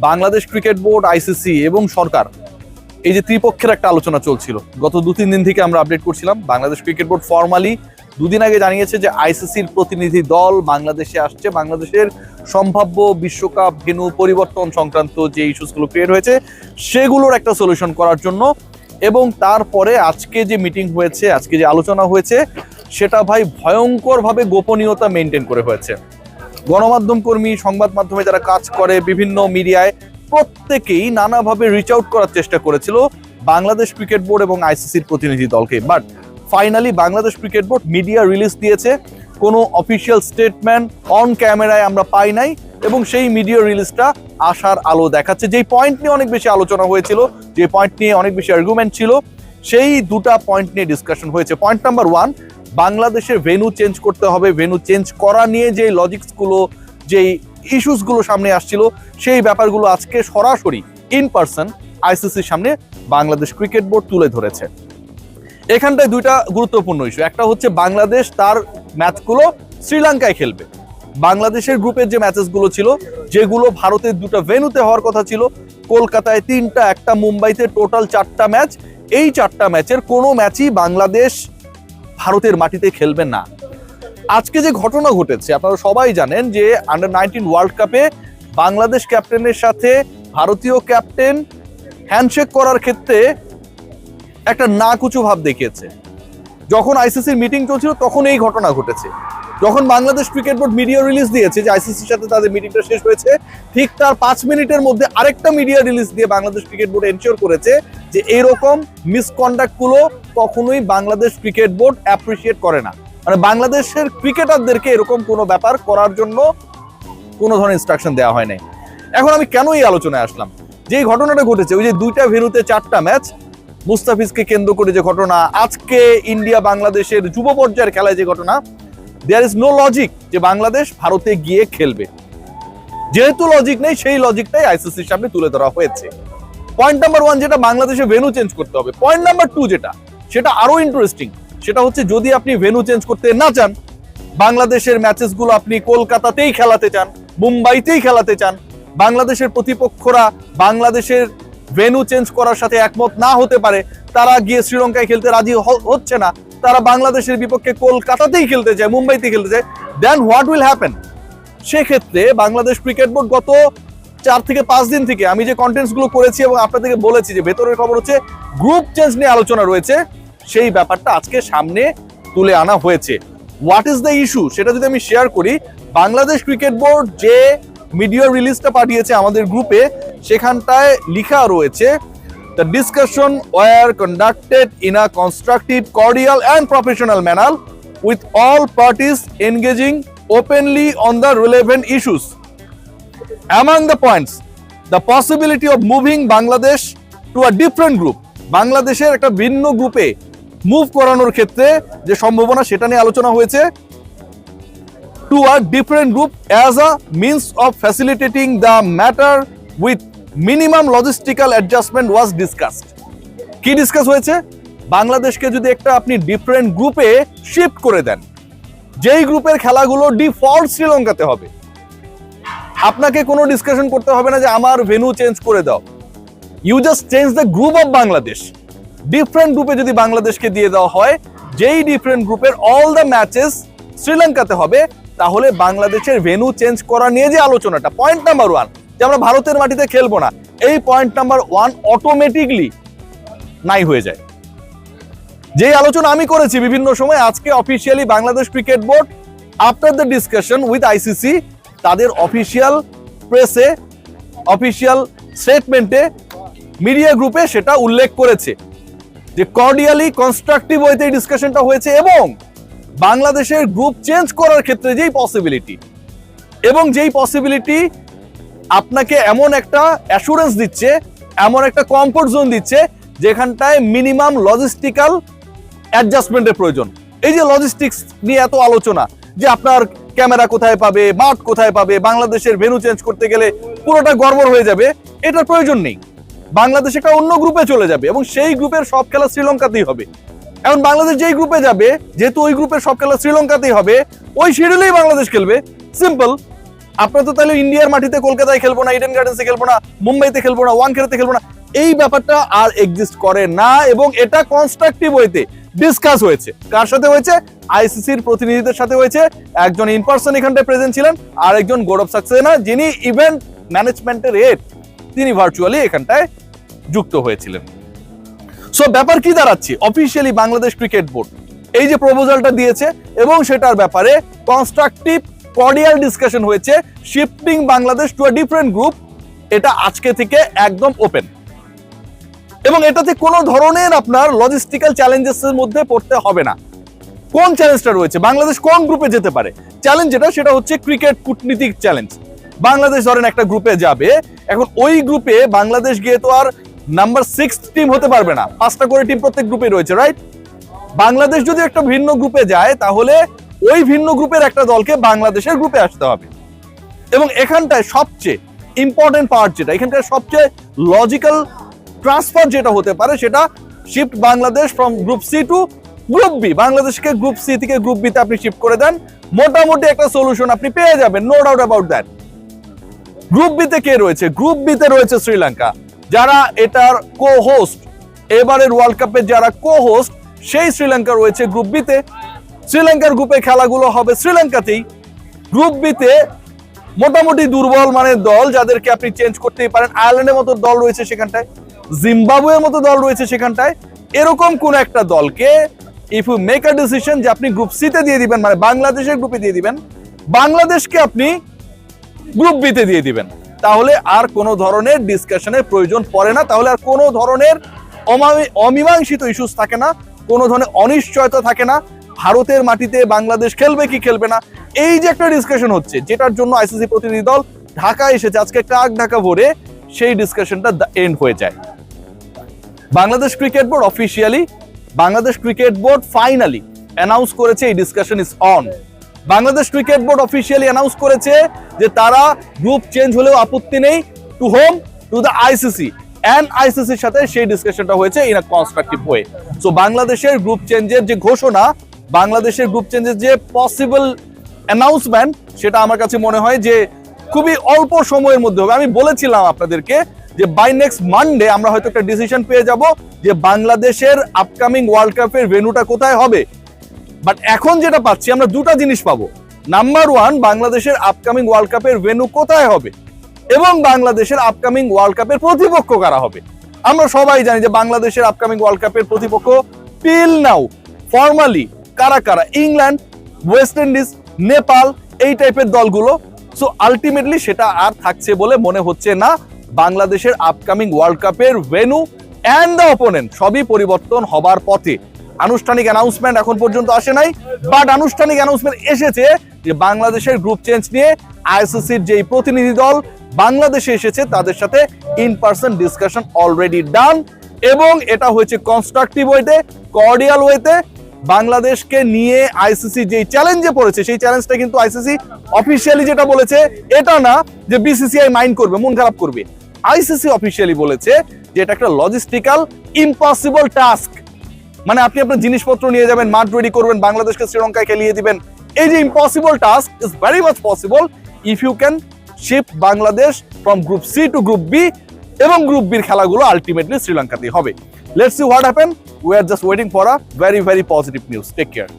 Bangladesh cricket board, ICC এবং সরকার, এই যে ত্রিপক্ষের একটা আলোচনা চলছিল গত 2-3 দিন থেকে আমরা আপডেট করছিলাম। বাংলাদেশ ক্রিকেট বোর্ড ফর্মালি 2 দিন আগে জানিয়েছে যে আইসিসির প্রতিনিধি দল বাংলাদেশে আসছে, বাংলাদেশের সম্ভাব্য বিশ্বকাপ ভেন্যু পরিবর্তন সংক্রান্ত যে ইস্যুসগুলো ক্রিয়েট হয়েছে সেগুলোর একটা সলিউশন করার জন্য। এবং তারপরে আজকে যে মিটিং হয়েছে, আজকে যে আলোচনা হয়েছে, সেটা ভাই ভয়ঙ্করভাবে গোপনীয়তা মেনটেন করে হয়েছে। গণমাধ্যম কর্মী, সংবাদ মাধ্যমে যারা কাজ করে, বিভিন্ন মিডিয়ায় প্রত্যেকেই নানাভাবে রিচ আউট করার চেষ্টা করেছিল বাংলাদেশ ক্রিকেট বোর্ড এবং আইসিসির প্রতিনিধি দলকে। But finally Bangladesh cricket board media release দিয়েছে, কোনো অফিসিয়াল স্টেটমেন্ট অন ক্যামেরায় আমরা পাই নাই, এবং সেই মিডিয়া রিলিজটা আশার আলো দেখাচ্ছে। যেই পয়েন্ট নিয়ে অনেক বেশি আলোচনা হয়েছিল, যে পয়েন্ট নিয়ে অনেক বেশি আর্গুমেন্ট ছিল, সেই দুটা পয়েন্ট নিয়ে ডিসকাশন হয়েছে। পয়েন্ট নাম্বার 1, বাংলাদেশের ভেন্যু চেঞ্জ করতে হবে। ভেন্যু চেঞ্জ করা নিয়ে যে লজিক্সগুলো, যেই ইস্যুসগুলো সামনে আসছিল, সেই ব্যাপারগুলো আজকে সরাসরি ইন পার্সন আইসিসির সামনে বাংলাদেশ ক্রিকেট বোর্ড তুলে ধরেছে। এখানটায় দুইটা গুরুত্বপূর্ণ ইস্যু। একটা হচ্ছে বাংলাদেশ তার ম্যাচগুলো শ্রীলঙ্কায় খেলবে। বাংলাদেশের গ্রুপের যে ম্যাচেসগুলো ছিল, যেগুলো ভারতের 2টা ভেন্যুতে হওয়ার কথা ছিল, কলকাতায় 3টা, একটা মুম্বাইতে, টোটাল 4টা ম্যাচ। এই 4টা ম্যাচের কোনো ম্যাচই বাংলাদেশ ভারতের মাটিতে খেলবে না। আজকে যে ঘটনা ঘটেছে আপনারা সবাই জানেন যে আন্ডার-19 ওয়ার্ল্ড কাপে বাংলাদেশ ক্যাপ্টেনের সাথে ভারতীয় ক্যাপ্টেন হ্যান্ডশেক করার ক্ষেত্রে একটা নাকুচু ভাব দেখিয়েছে। যখন আইসিসির মিটিং চলছিল তখন এই ঘটনা ঘটেছে। যখন Bangladesh cricket board media release দিয়েছে যে আইসিসির সাথে তাদের মিটিংটা শেষ হয়েছে, ঠিক তার 5 মিনিটের মধ্যে আরেকটা মিডিয়া রিলিজ দিয়ে বাংলাদেশ ক্রিকেট বোর্ড এনশিওর করেছে যে এইরকম মিসকন্ডাক্টগুলো কখনোই বাংলাদেশ ক্রিকেট বোর্ড অ্যাপ্রিসিয়েট করে না। মানে বাংলাদেশের ক্রিকেটারদেরকে এরকম কোনো ব্যাপার করার জন্য কোনো ধরনের ইনস্ট্রাকশন দেওয়া হয় নাই। এখন আমি কেন এই আলোচনায় আসলাম, যে ঘটনাটা ঘটেছে, ওই যে 2টা ভেন্যুতে 4টা ম্যাচ, মুস্তাফিজকে কেন্দ্র করে যে ঘটনা, আজকে ইন্ডিয়া বাংলাদেশের যুব পর্যায়ের খেলায় যে ঘটনা, দেয়ার ইজ নো লজিক যে বাংলাদেশ ভারতে গিয়ে খেলবে। যেহেতু লজিক নেই, সেই লজিকটাই আইসিসির সামনে তুলে ধরা হয়েছে। পয়েন্ট নাম্বার 1 যেটা, বাংলাদেশে ভেন্যু চেঞ্জ করতে হবে। পয়েন্ট নাম্বার 2 যেটা, সেটা আরো ইন্টারেস্টিং। সেটা হচ্ছে যদি আপনি ভেন্যু চেঞ্জ করতে না চান, বাংলাদেশের ম্যাচেসগুলো আপনি কলকাতাতেই খেলাতে চান, মুম্বাইতেই খেলাতে চান, বাংলাদেশের প্রতিপক্ষরা বাংলাদেশের ভেন্যু চেঞ্জ করার সাথে একমত না হতে পারে, তারা গিয়ে শ্রীলঙ্কায় খেলতে রাজি হচ্ছে না, তারা বাংলাদেশের বিপক্ষে কলকাতাতেই খেলতে চায়, মুম্বাইতে খেলতে চায়, দেন হোয়াট উইল হ্যাপেন? সেক্ষেত্রে বাংলাদেশ ক্রিকেট বোর্ড গত 4 থেকে 5 দিন থেকে আমি যে কন্টেন্টসগুলো করেছি এবং আপনাদেরকে বলেছি যে ভেতরের খবর হচ্ছে গ্রুপ চেঞ্জ নিয়ে আলোচনা রয়েছে, সেই ব্যাপারটা আজকে সামনে তুলে আনা হয়েছে। হোয়াট ইজ দ্য ইস্যু সেটা যদি আমি শেয়ার করি, বাংলাদেশ ক্রিকেট বোর্ড যে মিডিয়া রিলিজটা পাঠিয়েছে আমাদের গ্রুপে, সেখানটায় লেখা রয়েছে the discussion were conducted in a constructive, cordial and professional manner with all parties engaging openly on the relevant issues. Among the points, the possibility of moving Bangladesh to a different group, বাংলাদেশের একটা ভিন্ন গ্রুপে move করানোর ক্ষেত্রে যে সম্ভাবনা সেটা নিয়ে আলোচনা হয়েছে, to a different group as a means of facilitating the matter with minimum logistical adjustment was discussed. কি ডিসকাস হয়েছে? বাংলাদেশকে যদি একটা আপনি ডিফারেন্ট গ্রুপে শিফট করে দেন, যেই গ্রুপের খেলাগুলো ডিফল্ট শ্রীলঙ্কাতে হবে, আপনাকে কোনো ডিসকাশন করতে হবে না যে আমার ভেন্যু চেঞ্জ করে দাও। You just change the group of Bangladesh. Different গ্রুপে যদি বাংলাদেশকে দিয়ে দেওয়া হয়, যেই ডিফারেন্ট গ্রুপের অল দ্য ম্যাচেস শ্রীলঙ্কাতে হবে, তাহলে বাংলাদেশের ভেন্যু চেঞ্জ করা নিয়ে যে আলোচনাটা, পয়েন্ট নাম্বার 1 যে আমরা ভারতের মাটিতে খেলবো না, এই পয়েন্ট নাম্বার 1 অটোমেটিকলি নাই হয়ে যায়। যে আলোচনা আমি করেছি বিভিন্ন সময়, আজকে officially Bangladesh cricket board after the discussion with ICC তাদের অফিসিয়াল প্রেসে, অফিসিয়াল স্টেটমেন্টে, মিডিয়া গ্রুপে সেটা উল্লেখ করেছে যে কর্ডিয়ালি কনস্ট্রাকটিভ ওয়েতে এই ডিসকাশনটা হয়েছে, এবং বাংলাদেশের গ্রুপ চেঞ্জ করার ক্ষেত্রে যেই পসিবিলিটি, এবং যেই পসিবিলিটি আপনাকে এমন একটা অ্যাসুরেন্স দিচ্ছে, এমন একটা কমফোর্ট জোন দিচ্ছে যেখানটায় মিনিমাম লজিস্টিক্যাল অ্যাডজাস্টমেন্টের প্রয়োজন। এই যে লজিস্টিক্স নিয়ে এত আলোচনা, যে আপনার ক্যামেরা কোথায় পাবে, মাঠ কোথায় পাবে, বাংলাদেশের ভেন্যু চেঞ্জ করতে গেলে পুরোটা গড়বড় হয়ে যাবে, এটার প্রয়োজন নেই। বাংলাদেশ একটা অন্য গ্রুপে চলে যাবে এবং সেই গ্রুপের সব খেলা শ্রীলঙ্কাতেই হবে। এখন বাংলাদেশ যেই গ্রুপে যাবে, যেহেতু ওই গ্রুপের সব খেলা শ্রীলঙ্কাতেই হবে, ওই শিডিউলেই বাংলাদেশ খেলবে, সিম্পল। আপনারা তো তাহলে ইন্ডিয়ার মাটিতে কলকাতায় খেলবো না, ইডেন গার্ডেন্সে খেলবো না, মুম্বাইতে খেলবো না, ওয়ানখেড়েতে খেলবো না, এই ব্যাপারটা আর এক্সিস্ট করে না। এবং এটা কনস্ট্রাকটিভ ওয়েতে ডিসকাস হয়েছে। কার সাথে হয়েছে? আইসিসির প্রতিনিধিদের সাথে হয়েছে। একজন ইন পার্সন এখানটায় প্রেজেন্ট ছিলেন, আর একজন গৌরব সাক্সেনা যিনি ইভেন্ট ম্যানেজমেন্টের হেড, তিনি ভার্চুয়ালি এখানটায় যুক্ত হয়েছিলেন। সো ব্যাপার কি দাঁড়াচ্ছে? অফিসিয়ালি বাংলাদেশ ক্রিকেট বোর্ড এই যে প্রপোজালটা দিয়েছে এবং সেটার ব্যাপারে কনস্ট্রাকটিভ কর্ডিয়াল ডিসকাশন হয়েছে, shifting Bangladesh to a different group, এটা আজকে থেকে একদম ওপেন। এবং এটাতে কোনো ধরনের আপনার লজিস্টিক্যাল চ্যালেঞ্জেসের মধ্যে পড়তে হবে না। কোন চ্যালেঞ্জটা রয়েছে? বাংলাদেশ কোন গ্রুপে যেতে পারে? চ্যালেঞ্জ সেটা হচ্ছে ক্রিকেট কূটনীতিক চ্যালেঞ্জ। বাংলাদেশ ধরেন একটা গ্রুপে যাবে, এখন ওই গ্রুপে বাংলাদেশ গিয়ে তো আর নাম্বার 6 টিম হতে পারবে না, 5টা করে টিম প্রত্যেক গ্রুপে রয়েছে, রাইট? বাংলাদেশ যদি একটা ভিন্ন গ্রুপে যায় তাহলে ওই ভিন্ন গ্রুপের একটা দলকে বাংলাদেশের গ্রুপে আসতে হবে। এবং এখানটায় সবচেয়ে ইম্পর্টেন্ট পার্ট যেটা, এখানকার সবচেয়ে লজিক্যাল ট্রান্সফার যেটা হতে পারে সেটা shift Bangladesh from group C to group B. বাংলাদেশকে গ্রুপ সি থেকে গ্রুপ বি তে আপনি শিফট করে দেন, মোটামুটি একটা সলিউশন আপনি পেয়ে যাবেন, no doubt about that. Group B তে কে রয়েছে? গ্রুপ বি তে রয়েছে শ্রীলঙ্কা, যারা এটার কো হোস্ট, এবারের ওয়ার্ল্ড কাপের যারা কো হোস্ট সেই শ্রীলঙ্কা রয়েছে গ্রুপ বি তে। শ্রীলঙ্কার গ্রুপে খেলাগুলো হবে শ্রীলঙ্কাতেই। গ্রুপ বি তে মোটামুটি দুর্বল মানের দল যাদেরকে আপনি চেঞ্জ করতেই পারেন, আয়ারল্যান্ডের মতো দল রয়েছে সেখানটায়, জিম্বাবুয়ের মতো দল রয়েছে সেখানটায়। এরকম কোন একটা দলকে if you make a decision যে আপনি গ্রুপ সি তে দিয়ে দিবেন, মানে বাংলাদেশের গ্রুপে দিয়ে দিবেন, বাংলাদেশকে আপনি গ্রুপ বি তে দিয়ে দিবেন, তাহলে আর কোনো ধরনের ডিসকাশনের প্রয়োজন পড়ে না। তাহলে আর কোনো ধরনের অমীমাংসিত ইস্যুস থাকে না, কোনো ধরনের অনিশ্চয়তা থাকে না। ভারতের মাটিতে বাংলাদেশ খেলবে কি খেলবে না, এই যে একটা ডিসকাশন হচ্ছে, যেটার জন্য আইসিসি প্রতিনিধি দল ঢাকা এসেছে আজকে কাক ঢাকা ভরে, সেই ডিসকাশনটা এন্ড হয়ে যায়। Bangladesh cricket board officially, Bangladesh cricket board finally announce করেছে এই discussion is on. Bangladesh cricket board officially announce করেছে যে তারা গ্রুপ চেঞ্জ হলেও আপত্তি নেই, to home, to the ICC, and আইসিসির সাথে সেই ডিসকাশনটা হয়েছে in a constructive way. So বাংলাদেশের গ্রুপ চেঞ্জের যে ঘোষণা, বাংলাদেশের গ্রুপ চেঞ্জের যে পসিবল অ্যানাউন্সমেন্ট, সেটা আমার কাছে মনে হয় যে খুবই অল্প সময়ের মধ্যে হবে। আমি বলেছিলাম আপনাদেরকে যে বাই নেক্সট মানডে আমরা হয়তো একটা ডিসিশন পেয়ে যাব যে বাংলাদেশের আপকামিং ওয়ার্ল্ড কাপের ভেন্যুটা কোথায় হবে। বাট এখন যেটা পাচ্ছি আমরা দুটা জিনিস পাবো। নাম্বার ওয়ান, বাংলাদেশের আপকামিং ওয়ার্ল্ড কাপের ভেন্যু কোথায় হবে এবং বাংলাদেশের আপকামিং ওয়ার্ল্ড কাপের প্রতিপক্ষ কারা হবে। আমরা সবাই জানি যে বাংলাদেশের আপকামিং ওয়ার্ল্ড কাপের প্রতিপক্ষ টিল নাও ফর্মালি কারা কারা, ইংল্যান্ড, ওয়েস্ট ইন্ডিজ, নেপাল, এই টাইপের দলগুলো। সো আলটিমেটলি সেটা আর থাকছে বলে মনে হচ্ছে না। বাংলাদেশের আপকামিং ওয়ার্ল্ড কাপের ভেন্যু এন্ড দ্য অপোনেন্ট সবই পরিবর্তন হবার পথে। আনুষ্ঠানিক অ্যানাউন্সমেন্ট এখন পর্যন্ত আসে নাই, বাট আনুষ্ঠানিক অ্যানাউন্সমেন্ট এসেছে যে বাংলাদেশের গ্রুপ চেঞ্জ নিয়ে আইসিসির যেই প্রতিনিধি দল বাংলাদেশে এসেছে তাদের সাথে in person discussion already done, এবং এটা হয়েছে কনস্ট্রাকটিভ ওয়েতে, কর্ডিয়াল ওয়েতে। বাংলাদেশকে নিয়ে আইসিসি যেই চ্যালেঞ্জে পড়েছে সেই চ্যালেঞ্জটা কিন্তু আইসিসি অফিসিয়ালি যেটা বলেছে এটা না যে বিসিসিআই মাইন্ড করবে, মন খারাপ করবে। আইসিসি অফিসিয়ালি বলেছে যে এটা একটা লজিস্টিক্যাল ইম্পসিবল টাস্ক, মানে আপনি আপনার জিনিসপত্র নিয়ে যাবেন, মাঠ রেডি করবেন, বাংলাদেশকে শ্রীলঙ্কায় খেলিয়ে দিবেন। এই যে impossible task is very much possible if you can shift Bangladesh from group C to group B, এবং গ্রুপ বির খেলাগুলো আলটিমেটলি শ্রীলঙ্কাতেই হবে। Let's see what happen. We are just waiting for a very, very positive news. Take care.